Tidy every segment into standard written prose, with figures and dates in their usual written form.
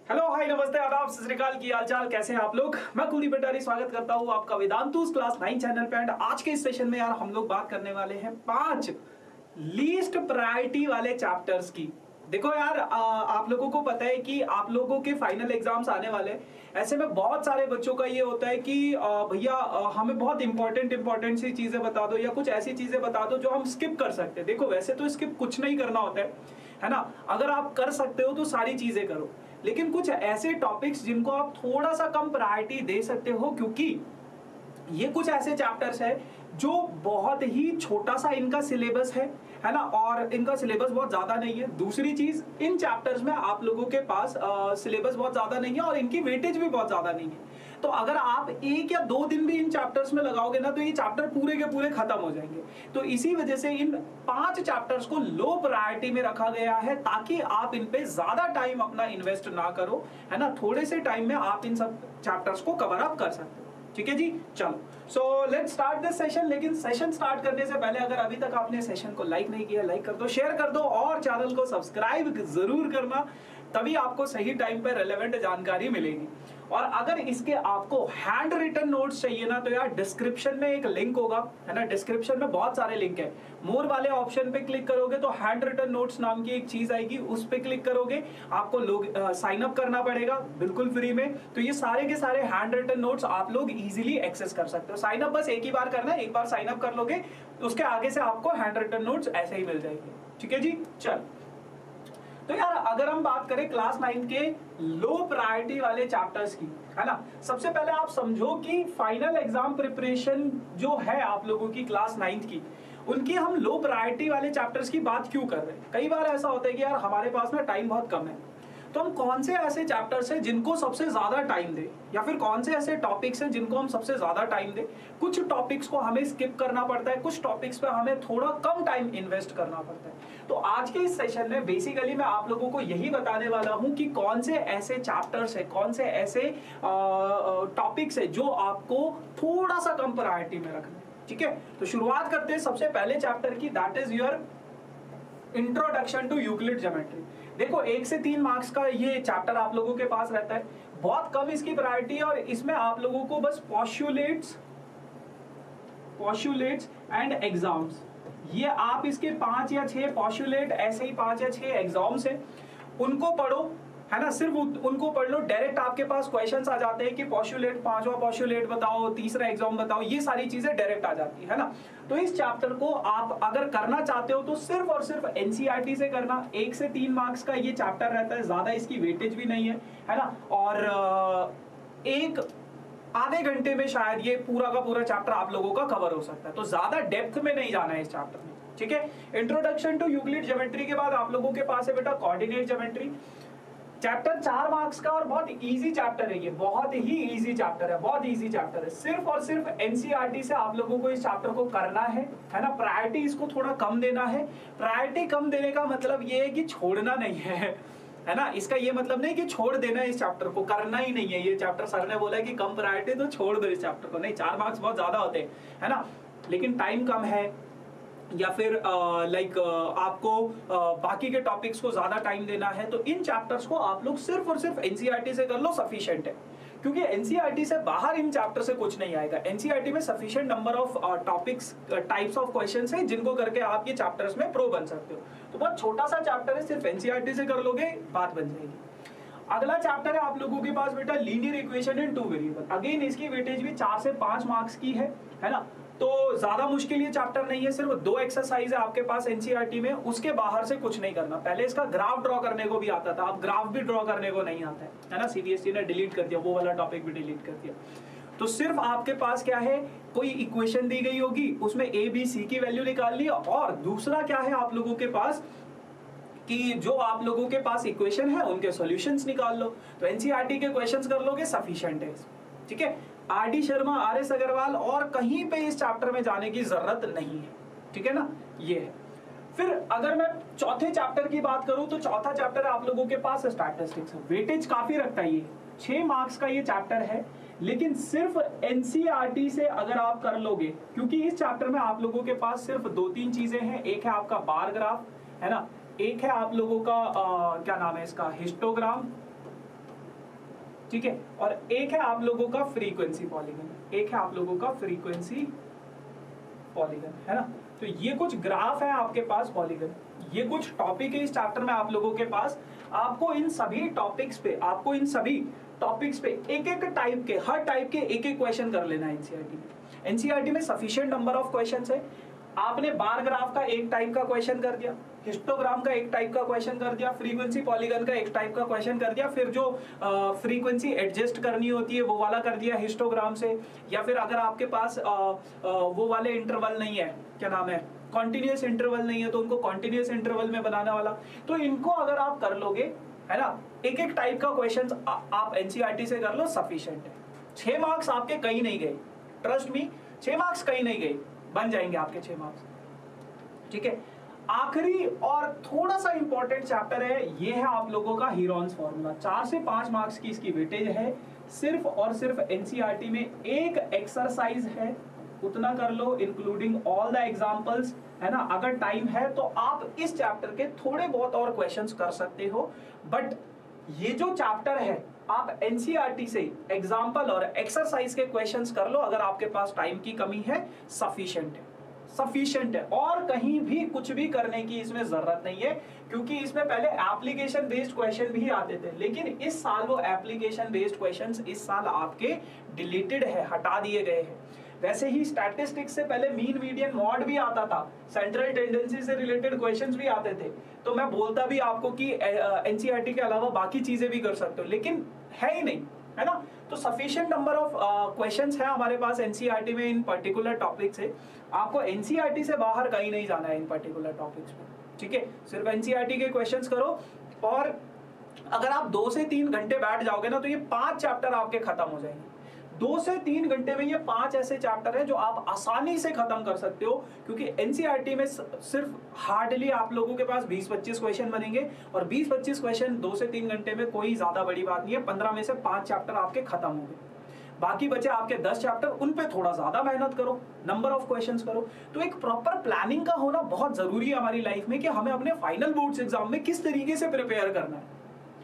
Hello hi नमस्ते आदाब सत श्री अकाल की हालचाल कैसे हैं आप लोग। मैं कुलदीप भंडारी स्वागत करता हूं आपका वेदांतुस क्लास 9 चैनल पे। एंड आज के इस सेशन में यार हम लोग बात करने वाले हैं 5 लीस्ट प्रायोरिटी वाले चैप्टर्स की। देखो यार आप लोगों को पता है कि आप लोगों के फाइनल एग्जाम्स आने वाले हैं। ऐसे में बहुत सारे बच्चों का ये होता है कि भैया हमें बहुत इंपॉर्टेंट सी चीजें बता दो या कुछ ऐसी चीजें बता दो जो हम स्किप कर सकते हैं। देखो वैसे तो स्किप कुछ नहीं करना होता है ना। अगर आप कर सकते हो तो सारी चीजें करो, लेकिन कुछ ऐसे टॉपिक्स जिनको आप थोड़ा सा कम प्रायोरिटी दे सकते हो, क्योंकि ये कुछ ऐसे चैप्टर्स है जो बहुत ही छोटा सा इनका सिलेबस है ना, और इनका सिलेबस बहुत ज्यादा नहीं है। दूसरी चीज, इन चैप्टर्स में आप लोगों के पास सिलेबस बहुत ज्यादा नहीं है और इनकी वेटेज भी बहुत ज्यादा नहीं है। तो अगर आप 1 या 2 दिन भी इन चैप्टर्स में लगाओगे ना तो ये चैप्टर पूरे के पूरे खत्म हो जाएंगे। तो इसी वजह से इन 5 चैप्टर्स को लो प्रायोरिटी में रखा गया है, ताकि आप इन पे ज्यादा टाइम अपना इन्वेस्ट ना करो, है ना। थोड़े से टाइम में आप इन सब चैप्टर्स को कवर अप कर सकते हो। ठीक है जी, चलो so let's start this session. लेकिन सेशन स्टार्ट करने से पहले अगर अभी तक आपने सेशन को लाइक नहीं किया, लाइक कर दो, शेयर कर दो और चैनल को सब्सक्राइब जरूर करना, तभी आपको सही टाइम पर रेलेवेंट जानकारी मिलेगी। और अगर इसके आपको हैंड रिटन नोट्स चाहिए ना तो यार डिस्क्रिप्शन में एक लिंक होगा, है ना। डिस्क्रिप्शन में बहुत सारे लिंक है। मोर वाले ऑप्शन पे क्लिक करोगे तो हैंड रिटन नोट्स नाम की एक चीज आएगी, उस पे क्लिक करोगे, आपको लोग साइन अप करना पड़ेगा बिल्कुल फ्री में। तो ये सारे के सारे हैंड रिटन नोट्स आप लोग इजीली एक्सेस कर सकते हो। साइन अप बस एक ही बार करना है, एक बार साइन अप कर लोगे उसके आगे से आपको हैंड रिटन नोट्स ऐसे ही मिल जाएंगे। ठीक है जी, चल। तो यार अगर हम बात करें क्लास 9 के लो प्रायोरिटी वाले चैप्टर्स की, है ना, सबसे पहले आप समझो कि फाइनल एग्जाम प्रिपरेशन जो है आप लोगों की क्लास 9 की, उनकी हम लो प्रायोरिटी वाले चैप्टर्स की बात क्यों कर रहे हैं। कई बार ऐसा होता है कि यार हमारे पास ना टाइम बहुत कम है, तो हम कौन से ऐसे चैप्टर्स हैं जिनको सबसे ज्यादा टाइम दे, या फिर कौन से ऐसे टॉपिक्स हैं जिनको हम सबसे ज्यादा टाइम दे। कुछ टॉपिक्स को हमें स्किप करना पड़ता है, कुछ टॉपिक्स पे हमें थोड़ा कम टाइम इन्वेस्ट करना पड़ता है। तो आज के इस सेशन में बेसिकली मैं आप लोगों को यही बताने वाला हूं कि कौन से ऐसे चैप्टर्स है, कौन से ऐसे टॉपिक्स है जो आपको थोड़ा सा कम प्रायोरिटी में रखना है। ठीक है, तो शुरुआत करते हैं सबसे पहले चैप्टर की, that is your introduction to Euclid geometry. देखो 1 से 3 मार्क्स का ये चैप्टर आप लोगों के पास रहता है, बहुत कम इसकी प्रायोरिटी है, और इसमें आप लोगों को बस पॉस्टुलेट्स एंड एग्जाम्स, ये आप इसके 5 या 6 पॉस्टुलेट, ऐसे ही 5 या 6 एग्जाम्स हैं, उनको पढ़ो, है ना। सिर्फ उनको पढ़ लो, डायरेक्ट आपके पास क्वेश्चंस आ जाते हैं कि पॉस्टुलेट, 5वां पॉस्टुलेट बताओ, तीसरा एग्जाम बताओ, ये सारी चीजें डायरेक्ट आ जाती है ना। तो इस चैप्टर को आप अगर करना चाहते हो तो सिर्फ और सिर्फ एनसीईआरटी से करना। 1 से 3 मार्क्स का ये चैप्टर रहता है, ज्यादा इसकी वेटेज भी नहीं है ना। और एक आधे घंटे में शायद ये पूरा का पूरा चैप्टर आप लोगों का कवर हो सकता है, तो ज्यादा डेप्थ में नहीं जाना है इस चैप्टर में। ठीक है, इंट्रोडक्शन टू यूक्लिड ज्योमेट्री के बाद आप लोगों के पास है बेटा कोऑर्डिनेट ज्योमेट्री, चैप्टर 4 मार्क्स का और बहुत इजी चैप्टर है ये, बहुत ही इजी चैप्टर है, बहुत इजी चैप्टर है। सिर्फ और सिर्फ एनसीईआरटी से आप लोगों को इस चैप्टर को करना है ना। प्रायोरिटी इसको थोड़ा कम देना है। प्रायोरिटी कम देने का मतलब ये है कि छोड़ना नहीं है ना। इसका ये मतलब नहीं कि छोड़ देना है, इस चैप्टर को करना ही नहीं है। ये चैप्टर सर ने बोला है कि कम प्रायोरिटी तो छोड़ दो इस चैप्टर को, नहीं। 4 मार्क्स बहुत ज्यादा होते हैं, है ना, लेकिन टाइम कम है, या फिर आपको बाकी के टॉपिक्स को ज्यादा टाइम देना है, तो इन चैप्टर्स को आप लोग सिर्फ और सिर्फ एनसीईआरटी से कर लो, सफिशिएंट है। क्योंकि एनसीईआरटी से बाहर इन चैप्टर से कुछ नहीं आएगा। एनसीईआरटी में sufficient number of topics, types of questions हैं जिनको करके आप ये चैप्टर्स में प्रो बन सकते हो। तो बहुत छोटा सा चैप्टर है, सिर्फ एनसीईआरटी से कर लोगे बात बन जाएगी। अगला चैप्टर है आप लोगों के पास बेटा linear equation in 2 variable. Again इसकी वेटेज भी 4 से 5 मार्क्स की है ना। तो ज्यादा मुश्किल ये चैप्टर नहीं है, सिर्फ 2 एक्सरसाइज है आपके पास एनसीईआरटी में, उसके बाहर से कुछ नहीं करना। पहले इसका ग्राफ ड्रॉ करने को भी आता था, अब ग्राफ भी ड्रॉ करने को नहीं आता है ना। सीबीएसई ने डिलीट कर दिया, वो वाला टॉपिक भी डिलीट कर दिया। तो सिर्फ आपके पास क्या है, कोई इक्वेशन दी गई होगी, उसमें ए बी सी की वैल्यू निकाल ली, और दूसरा क्या है आप लोगों के पास कि जो आप लोगों के पास इक्वेशन है उनके सॉल्यूशंस निकाल लो। तो एनसीईआरटी के क्वेश्चंस कर लोगे, सफिशिएंट है। ठीक है, आर.डी. शर्मा, आर.एस. अग्रवाल और कहीं पे इस चैप्टर में जाने की जरूरत नहीं है। ठीक है ना, ये है। फिर अगर मैं चौथे चैप्टर की बात करूं तो चौथा चैप्टर आप लोगों के पास स्टैटिस्टिक्स है। वेटेज काफी रखता है, ये 6 मार्क्स का ये चैप्टर है, लेकिन सिर्फ एनसीईआरटी से अगर आप कर लोगे, क्योंकि इस चैप्टर में आप लोगों के पास सिर्फ 2-3 चीजें हैं। एक है आपका बार ग्राफ, है ना, एक है आप लोगों का क्या नाम है इसका, हिस्टोग्राम, ठीक है, और एक है आप लोगों का फ्रीक्वेंसी पॉलीगन, एक है आप लोगों का फ्रीक्वेंसी पॉलीगन, है ना। तो ये कुछ ग्राफ है आपके पास पॉलीगन, ये कुछ टॉपिक है इस चैप्टर में आप लोगों के पास। आपको इन सभी टॉपिक्स पे, आपको इन सभी टॉपिक्स पे एक एक टाइप के, हर टाइप के एक एक क्वेश्चन कर लेना है एनसीईआरटी में। एनसीईआरटी में सफिशिएंट नंबर ऑफ क्वेश्चंस है। आपने बार ग्राफ का एक टाइप का क्वेश्चन कर दिया, हिस्टोग्राम का एक टाइप का क्वेश्चन कर दिया, फ्रीक्वेंसी पॉलीगन का एक टाइप का क्वेश्चन कर दिया, फिर जो फ्रीक्वेंसी एडजस्ट करनी होती है वो वाला कर दिया हिस्टोग्राम से, या फिर अगर आपके पास वो वाले इंटरवल नहीं है, क्या नाम है, कॉन्टिन्यूअस इंटरवल नहीं है, तो उनको कॉन्टिन्यूअस इंटरवल में बनाने वाला। तो इनको अगर आप कर लोगे, है ना, एक एक टाइप का क्वेश्चन आप एनसीईआरटी से कर लो, सफिशिएंट है। 6 मार्क्स आपके कहीं नहीं गए, ट्रस्ट मी, 6 मार्क्स कहीं नहीं गए, बन जाएंगे आपके 6 मार्क्स, ठीक है। आखिरी और थोड़ा सा इंपॉर्टेंट चैप्टर है, ये है आप लोगों का हीरोन्स फॉर्मूला। 4 से 5 मार्क्स की इसकी वेटेज है। सिर्फ और सिर्फ एनसीईआरटी में एक एक्सरसाइज है, उतना कर लो, इंक्लूडिंग ऑल द एग्जांपल्स, है ना। अगर टाइम है तो आप इस चैप्टर के थोड़े बहुत और क्वेश्चंस कर सकते हो, बट ये जो चैप्टर है आप एनसीईआरटी से एग्जाम्पल और एक्सरसाइज के क्वेश्चंस कर लो। अगर आपके पास टाइम की कमी है, सफिशिएंट है, सफिशिएंट है, और कहीं भी कुछ भी करने की इसमें जरूरत नहीं है, क्योंकि इसमें पहले एप्लीकेशन बेस्ड क्वेश्चन भी आते थे, लेकिन इस साल वो एप्लीकेशन बेस्ड क्वेश्चंस इस साल आपके डिलीटेड है, हटा दिए गए हैं। वैसे ही स्टैटिस्टिक्स से पहले मीन मीडियन मॉड भी आता था, सेंट्रल टेंडेंसी से रिलेटेड क्वेश्चंस भी आते थे, तो मैं बोलता भी आपको कि एनसीईआरटी के अलावा बाकी चीजें भी कर सकते हो, लेकिन है ही नहीं, है ना। तो सफिशिएंट नंबर ऑफ क्वेश्चंस है हमारे पास एनसीईआरटी में इन पर्टिकुलर टॉपिक से। आपको एनसीईआरटी से बाहर कहीं नहीं जाना है इन पर्टिकुलर टॉपिक्स में, ठीक है। सिर्फ एनसीईआरटी के क्वेश्चंस करो, और अगर आप 2 से 3 घंटे बैठ जाओगे ना, तो ये 5 चैप्टर आपके खत्म हो जाएंगे। 2 से 3 घंटे में ये 5 ऐसे चैप्टर हैं जो आप आसानी से खत्म कर सकते हो, क्योंकि एनसीईआरटी में सिर्फ हार्डली आप लोगों के पास 20-25 क्वेश्चन बनेंगे, और 20-25 क्वेश्चन 2 से 3 घंटे में कोई ज्यादा बड़ी बात नहीं है। 15 में से 5 चैप्टर आपके खत्म हो गए, बाकी बचे आपके 10 चैप्टर, उन पे थोड़ा ज्यादा मेहनत करो, नंबर ऑफ क्वेश्चंस करो। तो एक प्रॉपर प्लानिंग का होना बहुत जरूरी है हमारी लाइफ में, कि हमें अपने फाइनल बोर्ड्स एग्जाम में किस तरीके से प्रिपेयर करना है,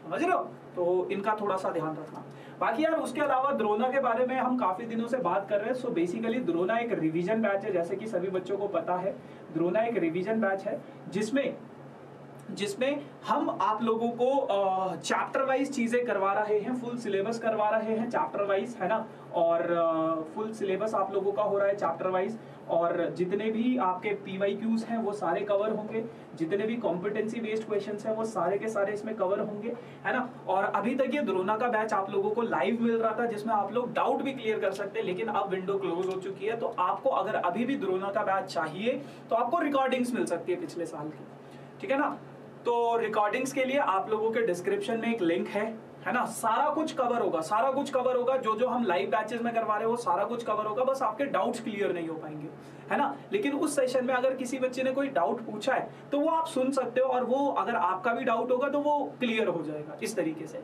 समझ रहे हो। तो इनका थोड़ा सा ध्यान रखना। बाकी यार उसके अलावा द्रोना के बारे में हम काफी दिनों से बात कर रहे हैं। सो बेसिकली द्रोना एक रिवीजन बैच है, जैसे कि सभी बच्चों को पता है। द्रोना एक रिवीजन बैच है जिसमें हम आप लोगों को चैप्टर वाइज चीजें करवा रहे हैं, फुल सिलेबस करवा रहे हैं चैप्टर वाइज, है ना। और फुल सिलेबस आप लोगों का हो रहा है चैप्टर वाइज, और जितने भी आपके पीवाईक्यूज हैं वो सारे कवर होंगे, जितने भी कॉम्पिटेंसी बेस्ड क्वेश्चंस हैं वो सारे के सारे इसमें कवर होंगे, है ना। और अभी तक ये द्रोना का बैच आप लोगों को लाइव मिल रहा था, जिसमें आप लोग डाउट भी क्लियर कर सकते हैं, लेकिन अब विंडो क्लोज हो चुकी है। तो आपको अगर अभी भी द्रोना का बैच चाहिए तो आपको रिकॉर्डिंग्स मिल सकती है पिछले साल की, ठीक है ना। तो रिकॉर्डिंग्स के लिए आप लोगों के डिस्क्रिप्शन में एक लिंक है ना। सारा कुछ कवर होगा, सारा कुछ कवर होगा, जो हम लाइव बैचेस में करवा रहे हैं वो सारा कुछ कवर होगा, बस आपके डाउट्स क्लियर नहीं हो पाएंगे, है ना। लेकिन उस सेशन में अगर किसी बच्चे ने कोई डाउट पूछा है तो वो आप सुन सकते हो, और वो अगर आपका भी डाउट होगा तो वो क्लियर हो जाएगा इस तरीके से,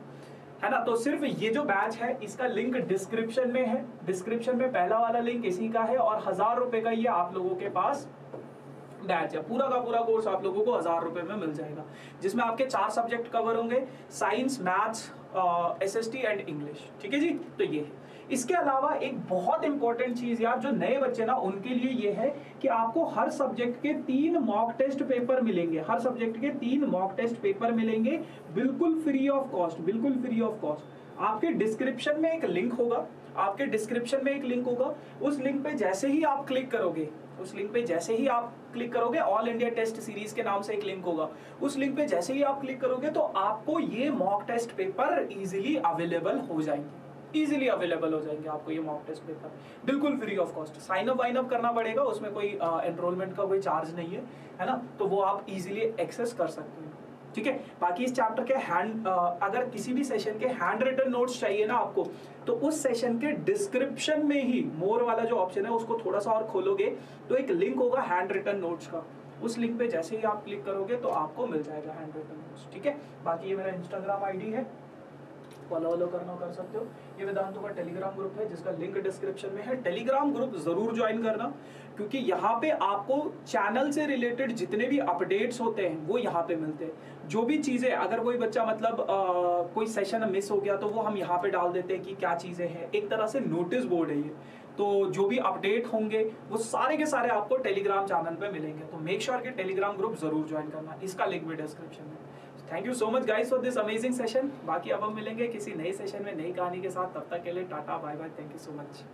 है ना। तो सिर्फ ये जो बैच है इसका लिंक डिस्क्रिप्शन में है, डिस्क्रिप्शन में पहला वाला लिंक इसी का है, और 1000 रुपए का ये आप लोगों के पास बैच है। पूरा का पूरा कोर्स आप लोगों को 1000 रुपए में मिल जाएगा, जिसमें आपके 4 सब्जेक्ट कवर होंगे, science, maths, SST and English, ठीक है जी। तो ये है। इसके अलावा एक बहुत इंपॉर्टेंट चीज यार, जो नए बच्चे ना उनके लिए ये है कि आपको हर सब्जेक्ट के 3 मॉक टेस्ट पेपर मिलेंगे, हर सब्जेक्ट के 3 मॉक टेस्ट पेपर मिलेंगे, बिल्कुल फ्री ऑफ कॉस्ट, बिल्कुल फ्री ऑफ कॉस्ट। आपके डिस्क्रिप्शन में एक लिंक होगा, आपके डिस्क्रिप्शन में एक लिंक होगा, उस लिंक पे जैसे ही आप क्लिक करोगे, उस लिंक पे जैसे ही आप क्लिक करोगे, ऑल इंडिया टेस्ट सीरीज के नाम से एक लिंक होगा, उस लिंक पे जैसे ही आप क्लिक करोगे तो आपको ये mock test paper easily available हो जाएंगे, इजीली अवेलेबल हो जाएंगे आपको ये मॉक टेस्ट पेपर, बिल्कुल free of cost. Sign up वाइन अप करना पड़ेगा, उसमें कोई एनरोलमेंट का कोई चार्ज नहीं है ना, तो वो आप इजीली एक्सेस कर सकते हो, ठीक है। बाकी इस चैप्टर के अगर किसी भी सेशन के हैंड रिटन नोट्स चाहिए ना आपको, तो उस सेशन के डिस्क्रिप्शन में ही मोर वाला जो ऑप्शन है उसको थोड़ा सा और खोलोगे तो एक लिंक होगा हैंड रिटन नोट्स का, उस लिंक पे जैसे ही आप क्लिक करोगे तो आपको मिल जाएगा हैंड रिटन नोट्स, ठीक है। बाकी ये मेरा इंस्टाग्राम आईडी है, फॉलो करना कर सकते हो। ये वेदांतों का टेलीग्राम ग्रुप है जिसका लिंक डिस्क्रिप्शन में है, टेलीग्राम ग्रुप जरूर ज्वाइन करना, क्योंकि यहाँ पे आपको चैनल से रिलेटेड जितने भी अपडेट्स होते हैं वो यहाँ पे मिलते हैं। जो भी चीजें, अगर कोई बच्चा मतलब कोई सेशन मिस हो गया तो वो हम यहाँ पे डाल देते हैं कि क्या चीज़ें हैं। एक तरह से नोटिस बोर्ड है ये। तो जो भी अपडेट होंगे वो सारे के सारे आपको टेलीग्राम चैनल पे मिलेंगे। तो मेक श्योर कि टेलीग्राम ग्रुप जरूर ज्वाइन करना, इसका लिंक भी डिस्क्रिप्शन में। Thank you so much guys for this amazing session. बाकी अब हम मिलेंगे किसी नए सेशन में नई कहानी के साथ। तब तक के लिए tata bye bye, thank you so much.